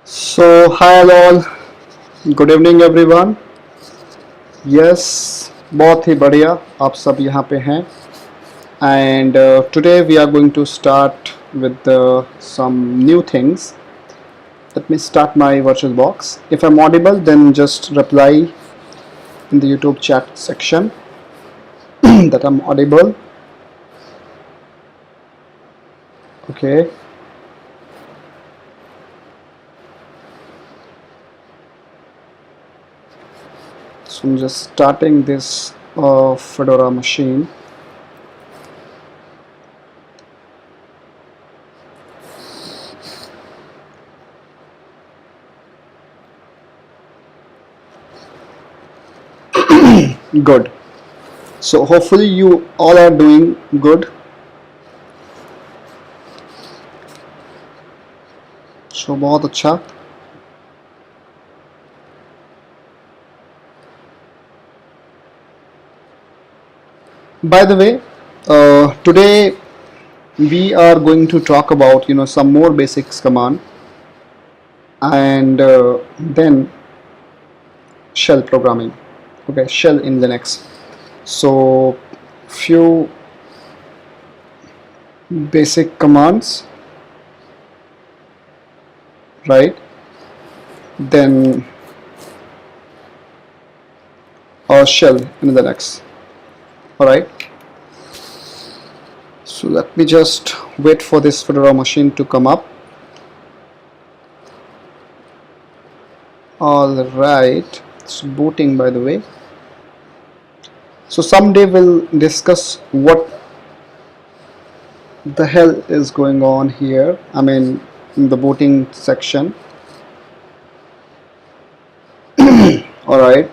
So, hi all, good evening everyone. Yes, बहुत ही बढ़िया आप सब यहाँ पे हैं and today we are going to start with some new things. Let me start my virtual box. If I'm audible, then just reply in the YouTube chat section that I'm audible. Okay. So I'm just starting this Fedora machine. Good. So hopefully you all are doing good. So बहुत अच्छा. By the way, today we are going to talk about some more basics command and then shell programming. Okay, shell in Linux. So few basic commands, right? Then shell in Linux. All right. So let me just wait for this Fedora machine to come up. All right, it's booting, by the way. So someday we'll discuss what the hell is going on here. I mean, in the booting section. All right.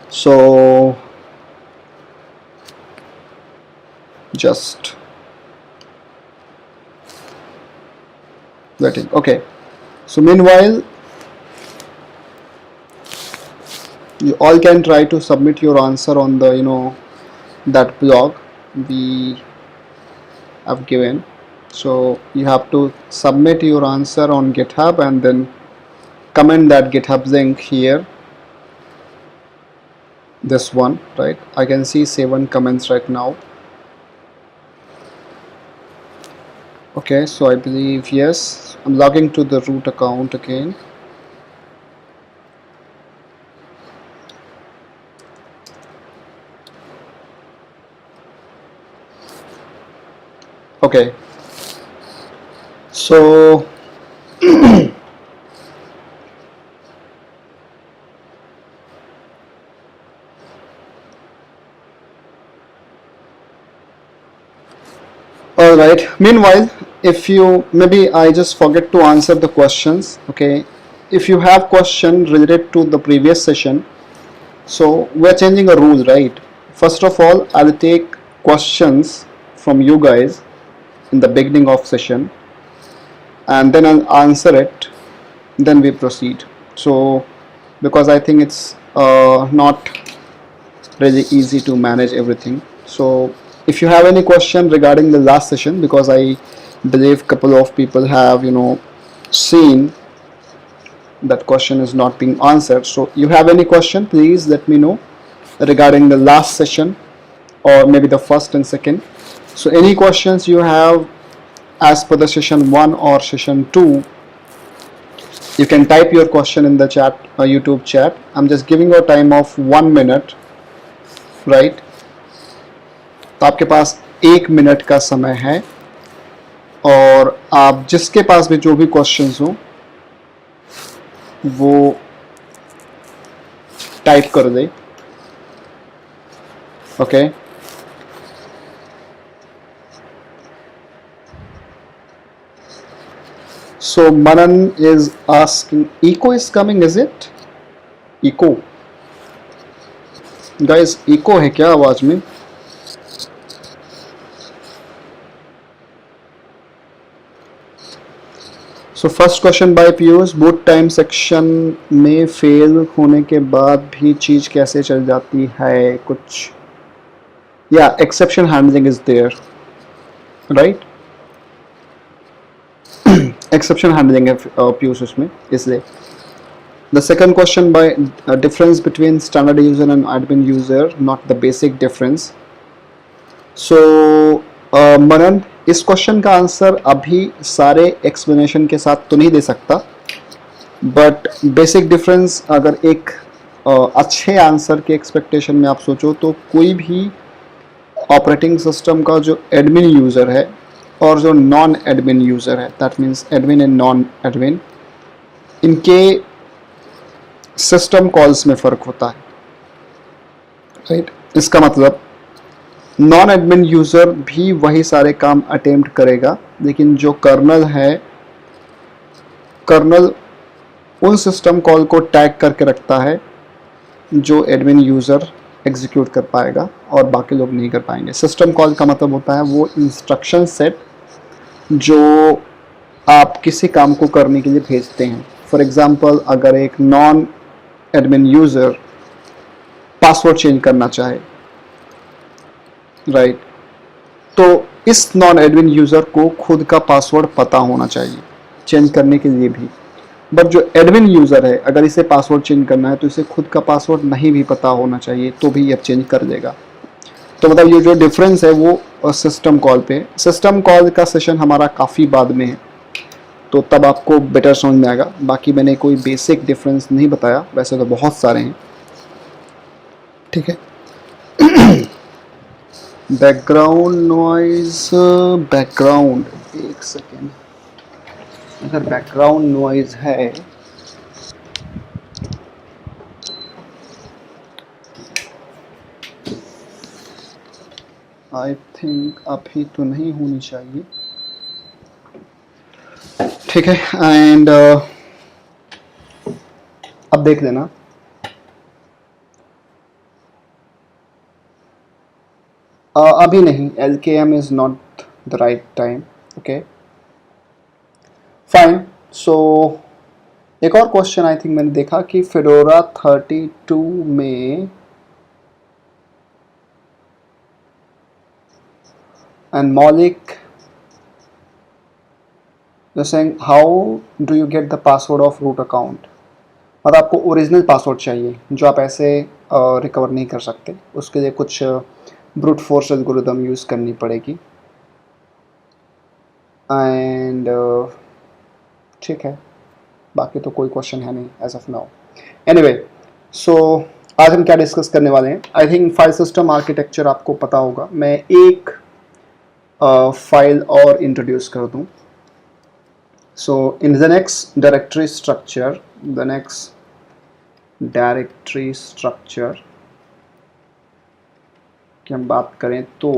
So just waiting. Okay. So meanwhile, you all can try to submit your answer on the that blog we have given. So you have to submit your answer on GitHub and then comment that GitHub link here. This one, right? I can see 7 comments right now. Okay, so I believe yes. I'm logging to the root account again. Okay, so all right. Meanwhile, if you maybe I just forget to answer the questions. Okay, if you have question related to the previous session, so we're changing a rule, right? First of all, I'll take questions from you guys in the beginning of session and then I'll answer it, then we proceed. So because I think it's not really easy to manage everything. So if you have any question regarding the last session, because I believe couple of people have seen that question is not being answered. So you have any question, please let me know regarding the last session or maybe the first and second. So any questions you have as per the session 1 or session 2, you can type your question in the chat, YouTube chat. I'm just giving you a time of 1 minute, right? तो आपके पास 1 minute का समय है और आप जिसके पास भी जो भी क्वेश्चंस हो वो टाइप कर दे. Okay. So Manan is asking, echo is coming, is it? Echo. Guys, echo है क्या आवाज में? So first question by Piyush, boot time section में फेल होने के बाद भी चीज कैसे चल जाती है कुछ? Yeah, exception handling is there, right? Exception handling है पीयूष उसमें, इसलिए. The second question by difference between standard user and admin user, not the basic difference. So मनन, इस क्वेश्चन का आंसर अभी सारे एक्सप्लेनेशन के साथ तो नहीं दे सकता, बट बेसिक डिफरेंस अगर एक अच्छे आंसर के एक्सपेक्टेशन में आप सोचो तो कोई भी ऑपरेटिंग सिस्टम का जो एडमिन यूज़र है और जो नॉन एडमिन यूज़र है, that means admin and non admin, इनके सिस्टम कॉल्स में फ़र्क होता है, राइट. इसका मतलब नॉन एडमिन यूज़र भी वही सारे काम अटेम्प्ट करेगा, लेकिन जो कर्नल है, कर्नल उन सिस्टम कॉल को टैग करके रखता है जो एडमिन यूज़र एग्जीक्यूट कर पाएगा और बाकी लोग नहीं कर पाएंगे. सिस्टम कॉल का मतलब होता है वो इंस्ट्रक्शन सेट जो आप किसी काम को करने के लिए भेजते हैं. फॉर एग्जांपल, अगर एक non admin user password change करना चाहे, राइट, तो इस नॉन एडमिन यूज़र को खुद का पासवर्ड पता होना चाहिए चेंज करने के लिए भी. बट जो एडमिन यूज़र है, अगर इसे पासवर्ड चेंज करना है तो इसे खुद का पासवर्ड नहीं भी पता होना चाहिए, तो भी ये चेंज कर देगा. तो मतलब ये जो डिफरेंस है वो सिस्टम कॉल पे. सिस्टम कॉल का सेशन हमारा काफ़ी बाद में है, तो तब आपको बेटर समझ में आएगा. बाकी मैंने कोई बेसिक डिफरेंस नहीं बताया, वैसे तो बहुत सारे हैं, ठीक है. बैकग्राउंड नॉइज, बैकग्राउंड, एक सेकेंड, अगर बैकग्राउंड नॉइज है आई थिंक अभी तो नहीं होनी चाहिए, ठीक है. एंड अब देख लेना, अभी नहीं, LKM is not the right time, okay, fine. So एक और क्वेश्चन आई थिंक मैंने देखा कि फेडोरा 32 में and Maulik, you're saying how do you get the password of root account. मतलब आपको ओरिजिनल पासवर्ड चाहिए जो आप ऐसे रिकवर नहीं कर सकते, उसके लिए कुछ ब्रूट फोर्स एल्गोरिथम यूज़ करनी पड़ेगी. एंड ठीक है, बाकी तो कोई क्वेश्चन है नहीं एज ऑफ नाउ. एनीवे, सो आज हम क्या डिस्कस करने वाले हैं. I think file system architecture आपको पता होगा. मैं एक फाइल और इंट्रोड्यूस कर दूं. So in the next directory structure, की हम बात करें तो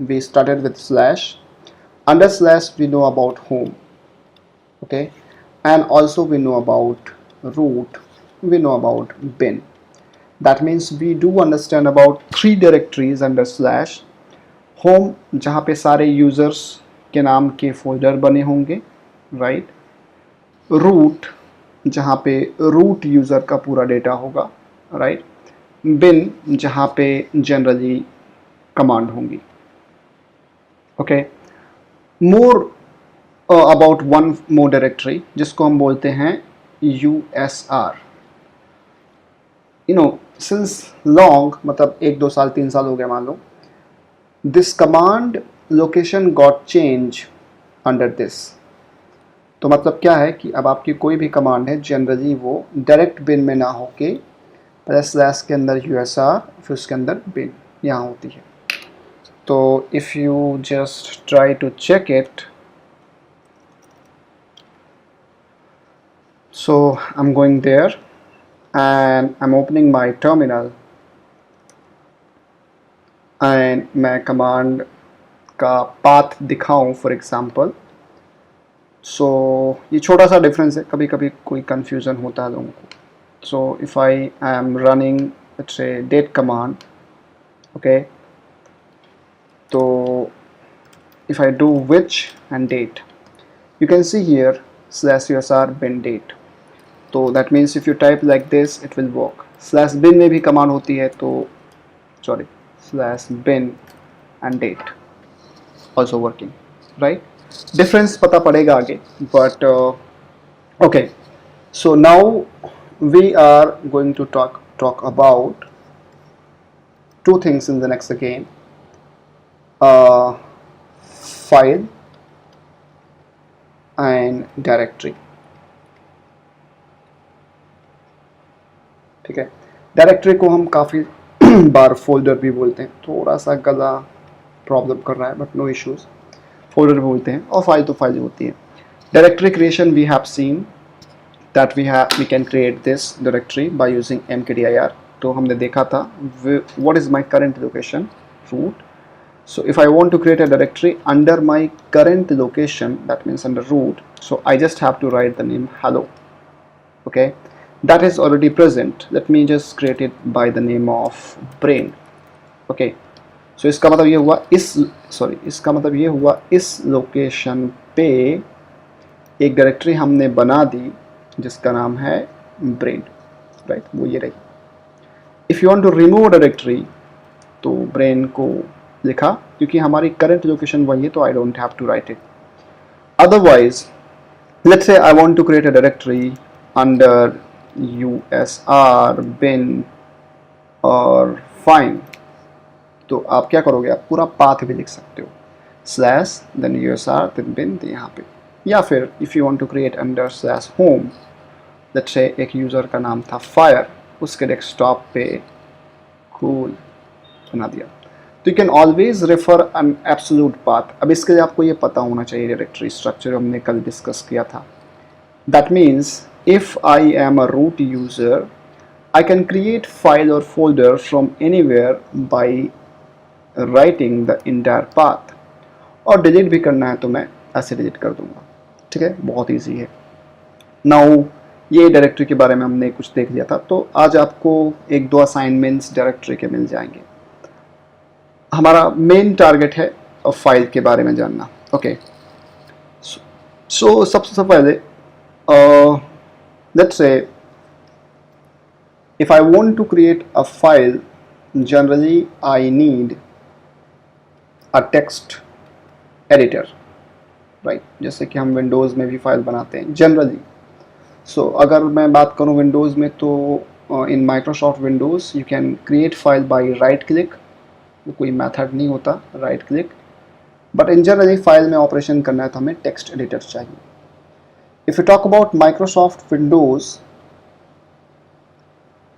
we started with slash. Under slash we know about home, okay, and also we know about root, we know about bin. That means we do understand about 3 directories under slash. Home जहाँ पे सारे users के नाम के folder बने होंगे, right. Root जहाँ पे रूट यूज़र का पूरा डेटा होगा, राइट. बिन जहाँ पे जनरली कमांड होंगी, okay. More about one more directory जिसको हम बोलते हैं USR. सिंस लॉन्ग, मतलब 1-2 साल 3 साल हो गया मान लो, this command location got change under this. तो मतलब क्या है कि अब आपकी कोई भी कमांड है जनरली वो डायरेक्ट बिन में ना होके पहले स्लैश के अंदर USR फिर उसके अंदर बिन यहाँ होती है. तो if you just try to check it, so I'm going there and I'm opening my terminal and मैं कमांड का पाथ दिखाऊं फॉर एग्जांपल. सो ये छोटा सा डिफरेंस है, कभी कभी कोई कंफ्यूजन होता है लोगों को. So if I am running let's say date command, okay, तो if I do which and date, you can see here /USR bin date. तो that means if you type like this it will work. Slash bin में भी command होती है, तो sorry, slash bin and date also working, right. Difference पता पड़ेगा आगे, but okay. So now we are going to talk about two things in the next again. File and directory. ठीक है. डायरेक्टरी को हम काफ़ी बार फोल्डर भी बोलते हैं, थोड़ा सा गला प्रॉब्लम कर रहा है बट नो इश्यूज. फोल्डर भी बोलते हैं और फाइल तो फाइल होती है. Directory creation we have seen that we can create this directory by using mkdir. तो हमने देखा था what is my current location, root. So if I want to create a directory under my current location, that means under root, so I just have to write the name hello. Okay, that is already present. Let me just create it by the name of brain. Okay, so इसका मतलब ये हुआ इसका मतलब ये हुआ इस location पे एक डायरेक्टरी हमने बना दी जिसका नाम है ब्रेन, राइट. वो ये रही. If you want to remove directory तो ब्रेन को लिखा, क्योंकि हमारी करंट लोकेशन वही है तो I don't have to write it. Otherwise let's say I want to create a directory under usr bin और फाइन, तो आप क्या करोगे, आप पूरा पाथ भी लिख सकते हो, slash then usr then bin यहाँ पे. या फिर if you want to create under slash home, let's say एक यूज़र का नाम था फायर, उसके डेस्कटॉप पे कूल बना दिया. तो you can always refer an absolute path. अब इसके लिए आपको ये पता होना चाहिए डायरेक्टरी स्ट्रक्चर, हमने कल डिस्कस किया था. That means if I am a root user I can create file और folder from anywhere by writing the entire path. और डिलीट भी करना है तो मैं ऐसे डिलीट कर दूंगा. ठीक है, बहुत ईजी है. नाउ ये डायरेक्टरी के बारे में हमने कुछ देख लिया था, तो आज आपको एक दो असाइनमेंट्स डायरेक्टरी के मिल जाएंगे. हमारा मेन टारगेट है फाइल के बारे में जानना. ओके, सो सबसे पहले let's say if I want to create a file, generally I need a text editor, right. जैसे कि हम विंडोज़ में भी फाइल बनाते हैं जनरली. सो अगर मैं बात करूं विंडोज़ में, तो in Microsoft Windows you can create file by right click. वो कोई मेथड नहीं होता right click, but in generally file में ऑपरेशन करना है तो हमें टेक्स्ट एडिटर चाहिए. If you talk about Microsoft Windows,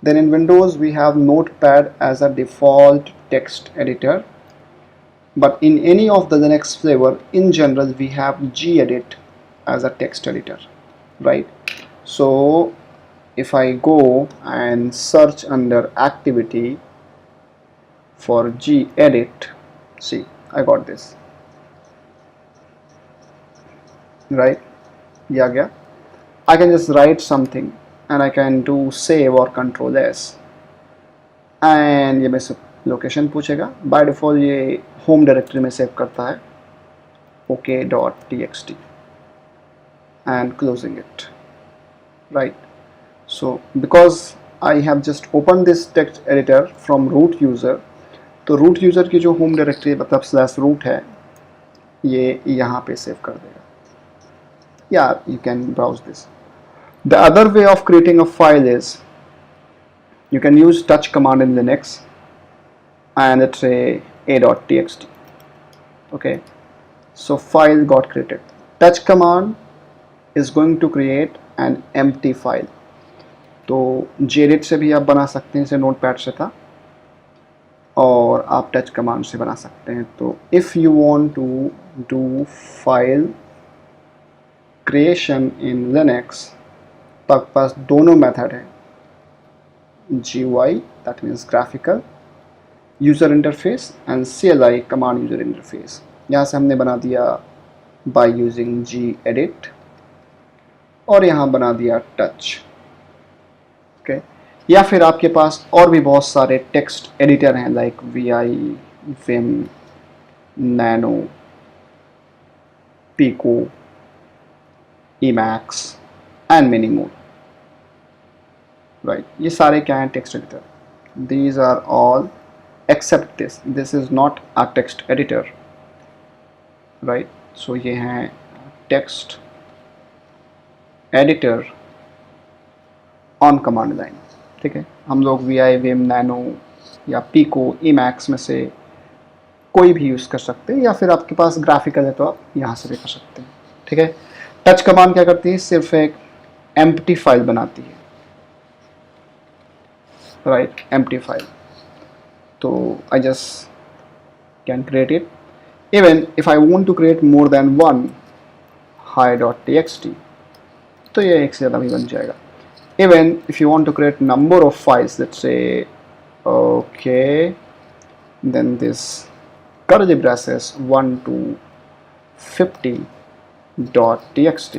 then in Windows we have Notepad as a default text editor, but in any of the Linux flavor in general we have gedit as a text editor, right. So if I go and search under activity for gedit, see I got this, right. ये आ गया. I can just write something and I can do save or control S, and ये मेरे से location पूछेगा. By default ये home directory में save करता है ok.txt and closing it, right. So because I have just opened this text editor from root user, तो root user की जो होम डायरेक्टरी मतलब स्लैश रूट है ये यहाँ पे सेव कर देगा. Yeah, you can browse this. The other way of creating a file is you can use touch command in Linux, and let's say a.txt. Okay, so file got created. Touch command is going to create an empty file. तो gedit से भी आप बना सकते हैं, जैसे notepad से था, और आप टच कमांड से बना सकते हैं. तो if you want to do file creation in Linux, तो आपके पास दोनों मेथड है, GUI that means graphical user interface and CLI command user interface. यहाँ से हमने बना दिया बाय यूजिंग gedit और यहाँ बना दिया टच. ओके, या फिर आपके पास और भी बहुत सारे टेक्स्ट एडिटर हैं like VI, Vim, Nano, Pico, Emacs and many more, right. ये सारे क्या हैं, text editor. These are all except this is not a text editor, right. सो ये हैं text editor on command line, ठीक है। हम लोग VI, Vim, नैनो या पिको, Emacs में से कोई भी यूज़ कर सकते हैं, या फिर आपके पास ग्राफिकल है तो आप यहाँ से भी कर सकते हैं, ठीक है। टच कमांड क्या करती है, सिर्फ एक एम्प्टी फाइल बनाती है, राइट, एम्प्टी फाइल। तो I just can create it. Even if I want to create more than one hi.txt, तो ये एक से ज़्यादा भी बन जाएगा। Even if you want to create number of files, let's say, okay, then this curly braces 1 to 50.txt,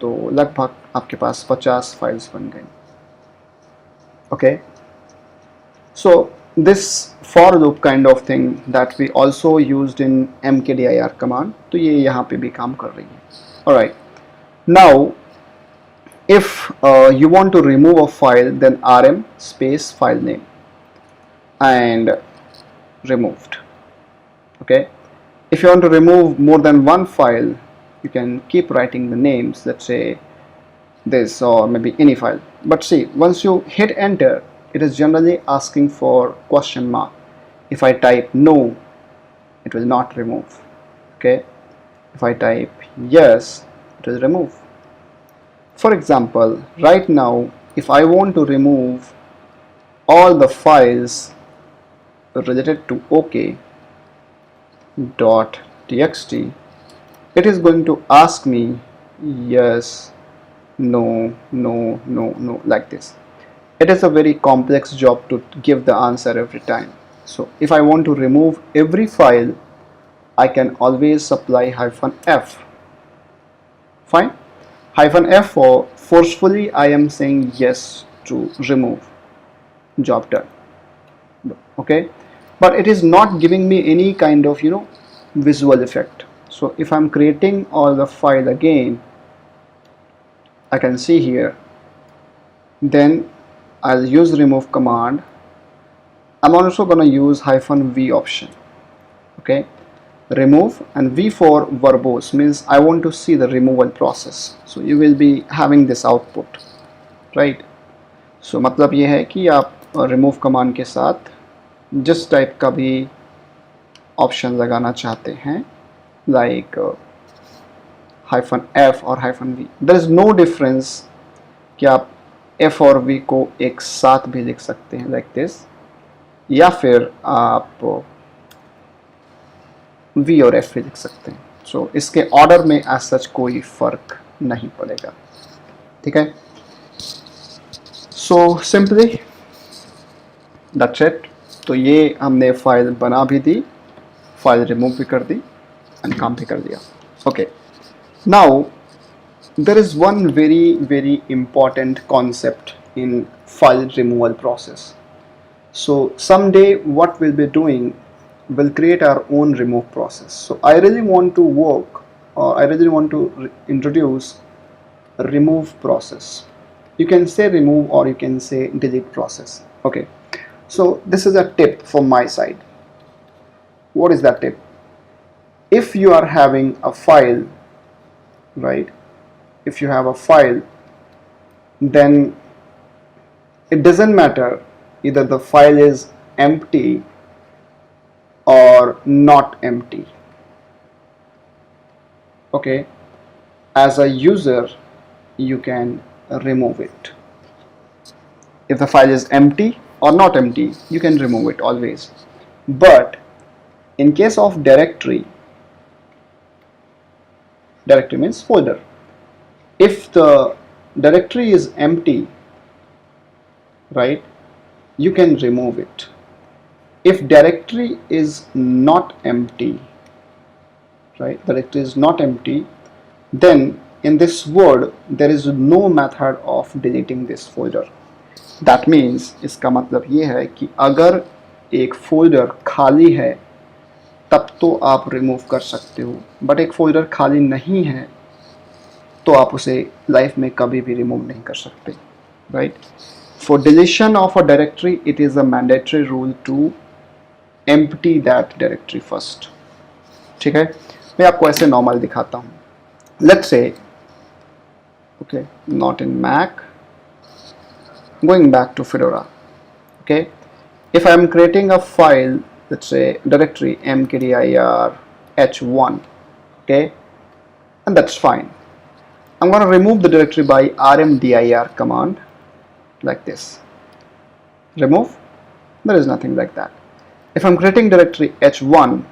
तो लगभग आपके पास 50 फाइल्स बन गई। Okay, so this for loop kind of thing that we also used in mkdir command, तो ये यहाँ पे भी काम कर रही है। Alright, now if you want to remove a file, then rm space file name and removed. Okay, if you want to remove more than one file, you can keep writing the names, let's say this or maybe any file. But see, once you hit enter, it is generally asking for question mark. If I type no, it will not remove. Okay, if I type yes, it will remove. For example, right now, if I want to remove all the files related to OK.txt, it is going to ask me yes, no, no, no, no, like this. It is a very complex job to give the answer every time. So if I want to remove every file, I can always supply -f. Fine. -f for forcefully I am saying yes to remove, job done. Okay, but it is not giving me any kind of visual effect. So if I'm creating all the file again, I can see here, then I'll use remove command. I'm also gonna use -v option. Okay, remove, and V for verbose means I want to see the removal process. So you will be having this output, right? So मतलब ये है कि आप remove command के साथ जिस type का भी ऑप्शन लगाना चाहते हैं, like -f और -v, there is no difference कि आप f और v को एक साथ भी लिख सकते हैं like this, या फिर आप v और f भी लिख सकते हैं। सो इसके ऑर्डर में एज सच कोई फर्क नहीं पड़ेगा, ठीक है। So simply that's it. तो ये हमने फाइल बना भी दी, फाइल रिमूव भी कर दी एंड काम भी कर दिया। Okay, now there is one very important concept in file removal process. So someday what we'll be doing, we'll create our own remove process. So I really want to work, or I really want to introduce a remove process. You can say remove or you can say delete process. Okay, so this is a tip from my side. What is that tip? If you are having a file, right, if you have a file, then it doesn't matter either the file is empty or not empty. Okay, as a user you can remove it. If the file is empty or not empty, you can remove it always. But in case of directory means folder, if the directory is empty, right, you can remove it. If directory is not empty, right, directory is not empty, then in this word there is no method of deleting this folder. That means इसका मतलब ये है कि अगर एक folder खाली है तब तो आप रिमूव कर सकते हो, बट एक फोल्डर खाली नहीं है तो आप उसे लाइफ में कभी भी रिमूव नहीं कर सकते, right. For deletion of a directory it is a mandatory rule to empty that directory first, ठीक है। मैं आपको ऐसे नॉर्मल दिखाता हूँ. Let's say, okay, not in Mac, going back to Fedora. Okay, if I am creating a file, let's say directory mkdir h1, okay, and that's fine. I'm going to remove the directory by rmdir command, like this. Remove. There is nothing like that. If I'm creating directory h1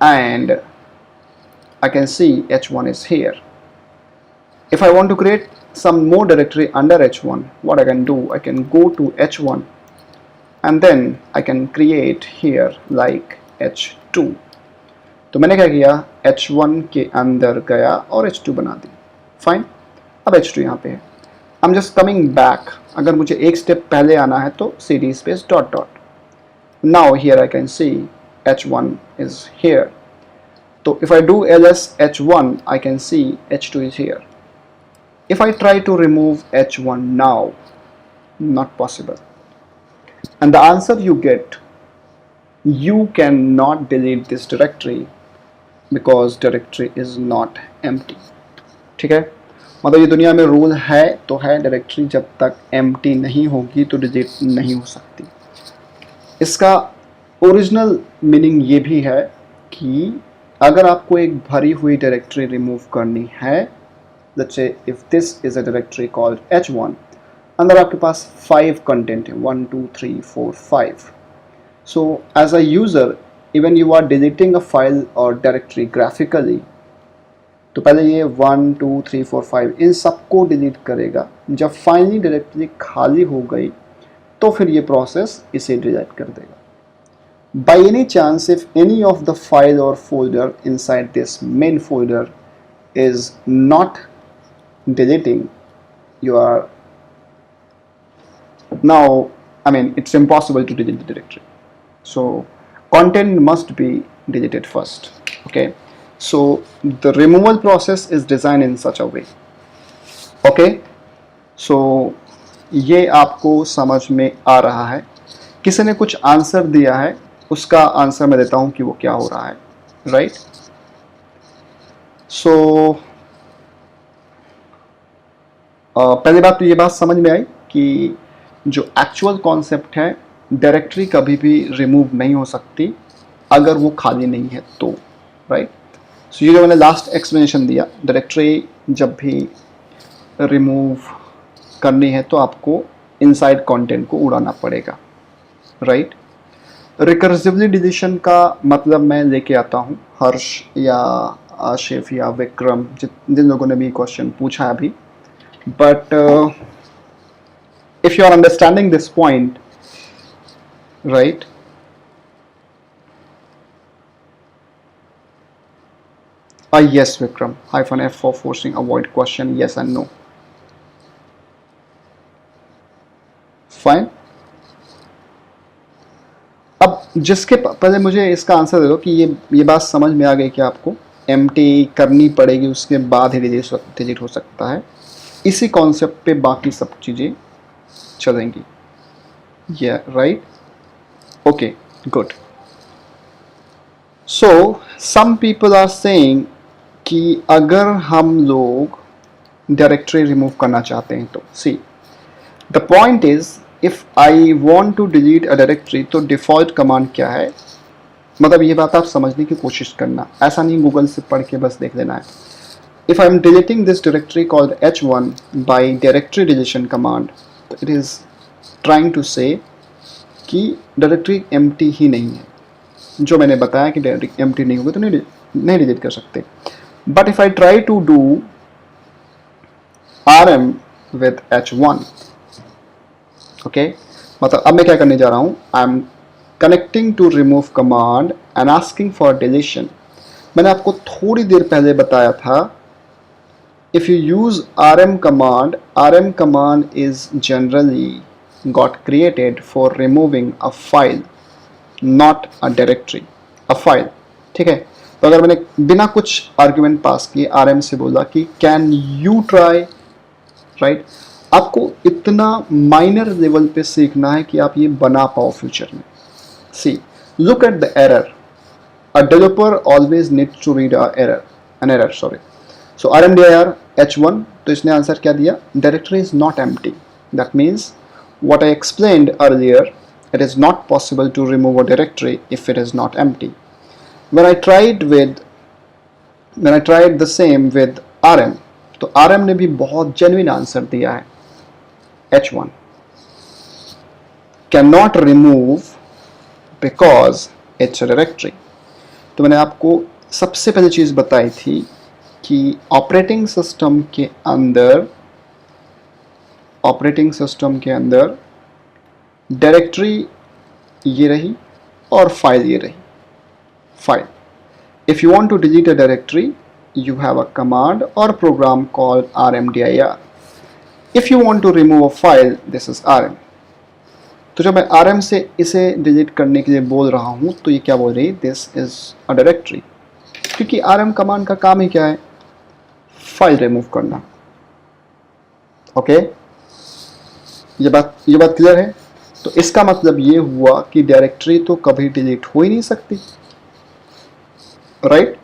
and I can see h1 is here. If I want to create some more directory under h1, what I can do, I can go to h1 and then I can create here like h2. तो मैंने क्या किया, h1 के अंदर गया और h2 बना दी. Fine. अब h2 यहाँ पे है. I am just coming back. अगर मुझे एक स्टेप पहले आना है तो cd space dot dot. Now here I can see h1 is here. So if I do ls h1, I can see h2 is here. If I try to remove h1 now, not possible. And the answer you get, you cannot delete this directory because directory is not empty. ठीक है, मतलब ये दुनिया में rule है तो है, directory जब तक empty नहीं होगी तो डिलीट नहीं हो सकती. इसका ओरिजिनल मीनिंग ये भी है कि अगर आपको एक भरी हुई डायरेक्टरी रिमूव करनी है, let's say if this is a directory called h1, अंदर आपके पास 5 कंटेंट है, 1 2 3 4 5. so as a user, even you are deleting a file or directory graphically, तो पहले ये 1 2 3 4 5 इन सबको डिलीट करेगा. जब फाइनली डायरेक्टरी खाली हो गई तो फिर ये प्रोसेस इसे डिलीट कर देगा. By any chance, if any of the file or folder inside this main folder is not deleting, you are now, I mean, it's impossible to delete the directory. So content must be deleted first. Okay, so the removal process is designed in such a way. Okay, so ये आपको समझ में आ रहा है. किसी ने कुछ answer दिया है, उसका आंसर मैं देता हूं कि वो क्या हो रहा है. राइट. सो पहली बात तो ये बात समझ में आई कि जो एक्चुअल कॉन्सेप्ट है, डायरेक्टरी कभी भी रिमूव नहीं हो सकती अगर वो खाली नहीं है तो. राइट. सो ये जो मैंने लास्ट एक्सप्लेनेशन दिया, डायरेक्टरी जब भी रिमूव करनी है तो आपको इनसाइड कंटेंट को उड़ाना पड़ेगा. राइट. रिकर्सिवली डिलीशन का मतलब मैं लेके आता हूँ. हर्ष या आशिफ या विक्रम, जिन लोगों ने भी क्वेश्चन पूछा है अभी, but if you are understanding this point, right, yes Vikram, -f for forcing avoid question, yes and no. Fine. अब जिसके पहले मुझे इसका आंसर दे दो कि ये बात समझ में आ गई कि आपको एम्प्टी करनी पड़ेगी, उसके बाद ही डिलीट हो सकता है. इसी कॉन्सेप्ट पे बाकी सब चीज़ें चलेंगी. Yeah right. Okay, good. So some people are saying कि अगर हम लोग डायरेक्टरी रिमूव करना चाहते हैं तो see the point is, if I want to delete a directory तो डिफ़ॉल्ट कमांड क्या है. मतलब ये बात आप समझने की कोशिश करना, ऐसा नहीं गूगल से पढ़ के बस देख लेना है. If I am deleting this directory called h1 by directory deletion command, it is trying to say कि डायरेक्टरी एम्प्टी ही नहीं है. जो मैंने बताया कि डायरेक्टरी एम्प्टी नहीं होगी तो नहीं डिलीट कर सकते. But if I try to do rm with h1, okay, मतलब अब मैं क्या करने जा रहा हूँ, I am connecting to remove command and asking for deletion. मैंने आपको थोड़ी देर पहले बताया था, if you use rm command is generally got created for removing a file, not a directory, a file. ठीक है. तो अगर मैंने बिना कुछ आर्ग्यूमेंट पास किए rm से बोला कि कैन यू ट्राई, राइट, आपको इतना माइनर लेवल पे सीखना है कि आप ये बना पाओ फ्यूचर में. See, look at the error. A developer always needs to read an error, sorry. So rmdir h1, तो इसने आंसर क्या दिया, directory is not empty. That means what I explained earlier, it is not possible to remove a directory if it is not empty. When I tried the same with rm, तो rm ने भी बहुत genuine answer दिया है, h1 cannot remove because it's a directory. तो मैंने आपको सबसे पहली चीज़ बताई थी कि ऑपरेटिंग सिस्टम के अंदर डायरेक्टरी ये रही और फाइल ये रही. File, if you want to delete a directory you have a command or program called rmdir. If you want to remove a file, this is rm. तो जब मैं rm से इसे डिलीट करने के लिए बोल रहा हूँ तो ये क्या बोल रही है, दिस इज अ डायरेक्टरी, क्योंकि rm कमांड का काम ही क्या है, फाइल रिमूव करना. ओके, ये बात क्लियर है. तो इसका मतलब ये हुआ कि डायरेक्टरी तो कभी डिलीट हो ही नहीं सकती, राइट.